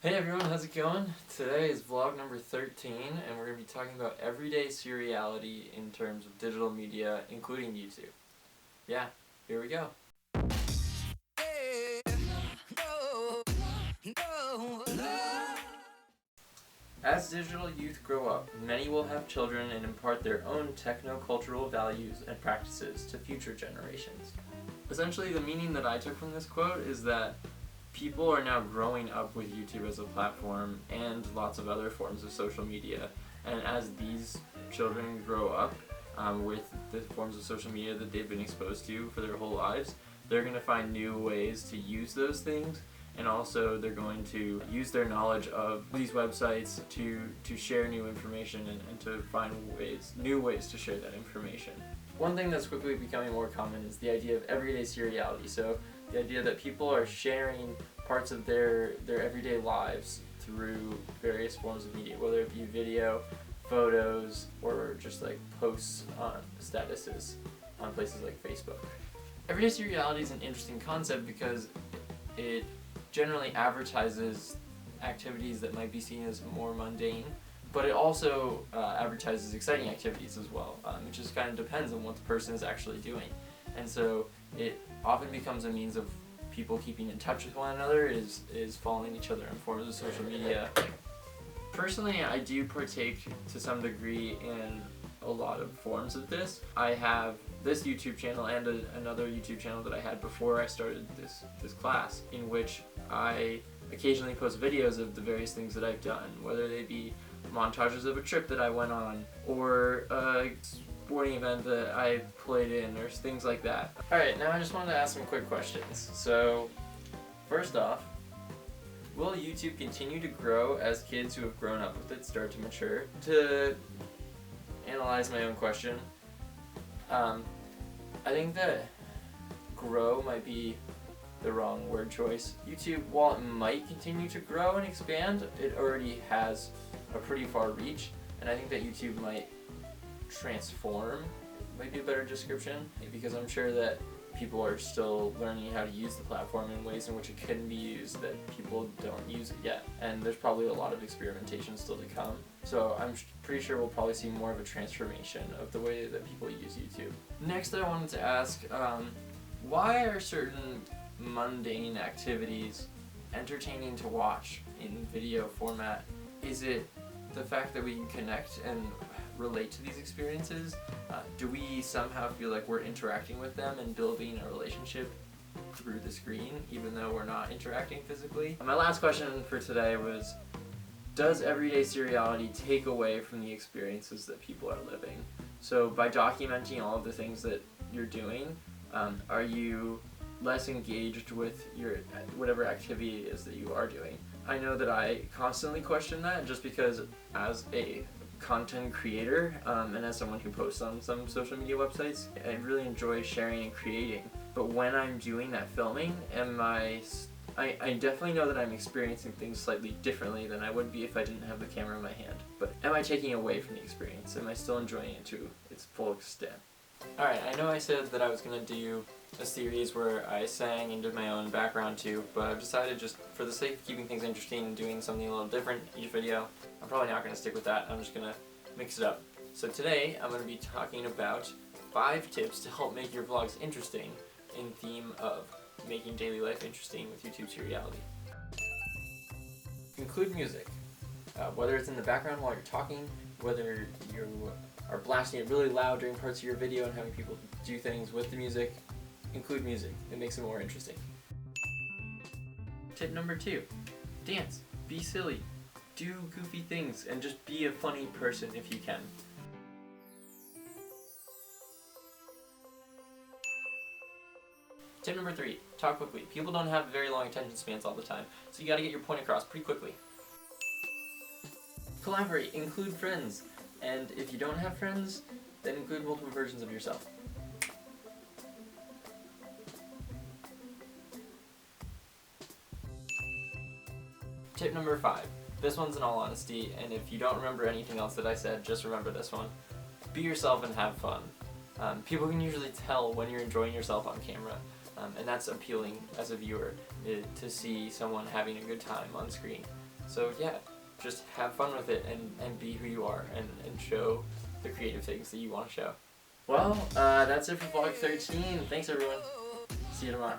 Hey everyone, how's it going? Today is vlog number 13 and we're going to be talking about everyday seriality in terms of digital media, including YouTube. Yeah, here we go. As digital youth grow up, many will have children and impart their own techno-cultural values and practices to future generations. Essentially, the meaning that I took from this quote is that people are now growing up with YouTube as a platform and lots of other forms of social media, and as these children grow up with the forms of social media that they've been exposed to for their whole lives, they're going to find new ways to use those things, and also they're going to use their knowledge of these websites to share new information and to find new ways to share that information. One thing that's quickly becoming more common is the idea of everyday seriality. So the idea that people are sharing parts of their everyday lives through various forms of media, whether it be video, photos, or just like posts on statuses on places like Facebook. Everyday seriality is an interesting concept because it generally advertises activities that might be seen as more mundane, but it also advertises exciting activities as well. It just kind of depends on what the person is actually doing. And so it often becomes a means of people keeping in touch with one another, is following each other in forms of social media. Personally, I do partake to some degree in a lot of forms of this. I have this YouTube channel and another YouTube channel that I had before I started this class, in which I occasionally post videos of the various things that I've done, whether they be montages of a trip that I went on, or a sporting event that I played in, or things like that. Alright, now I just wanted to ask some quick questions. So, first off, will YouTube continue to grow as kids who have grown up with it start to mature? To analyze my own question, I think that grow might be the wrong word choice. YouTube, while it might continue to grow and expand, it already has a pretty far reach, and I think that YouTube might transform, might be a better description, because I'm sure that people are still learning how to use the platform in ways in which it can be used that people don't use it yet, and there's probably a lot of experimentation still to come. So I'm pretty sure we'll probably see more of a transformation of the way that people use YouTube. Next, I wanted to ask, why are certain mundane activities entertaining to watch in video format? Is it the fact that we can connect and relate to these experiences? Do we somehow feel like we're interacting with them and building a relationship through the screen, even though we're not interacting physically? My last question for today was, does everyday seriality take away from the experiences that people are living? So by documenting all of the things that you're doing, are you less engaged with your whatever activity it is that you are doing? I know that I constantly question that, just because as a content creator and as someone who posts on some social media websites, I really enjoy sharing and creating. But when I'm doing that filming, I definitely know that I'm experiencing things slightly differently than I would be if I didn't have the camera in my hand. But am I taking away from the experience? Am I still enjoying it to its full extent? Alright, I know I said that I was going to do a series where I sang and did my own background too, but I've decided, just for the sake of keeping things interesting and doing something a little different each video, I'm probably not going to stick with that. I'm just going to mix it up. So today I'm going to be talking about 5 tips to help make your vlogs interesting in theme of making daily life interesting with YouTube seriality. Include music. Whether it's in the background while you're talking, whether you are blasting it really loud during parts of your video and having people do things with the music, include music. It makes it more interesting. Tip number 2, dance. Be silly. Do goofy things and just be a funny person if you can. Tip number 3, talk quickly. People don't have very long attention spans all the time, so you gotta get your point across pretty quickly. Collaborate. Include friends. And if you don't have friends, then include multiple versions of yourself. Tip number 5. This one's in all honesty, and if you don't remember anything else that I said, just remember this one. Be yourself and have fun. People can usually tell when you're enjoying yourself on camera, and that's appealing as a viewer, to see someone having a good time on screen. So yeah, just have fun with it and be who you are and show the creative things that you want to show. Well, that's it for vlog 13. Thanks everyone. See you tomorrow.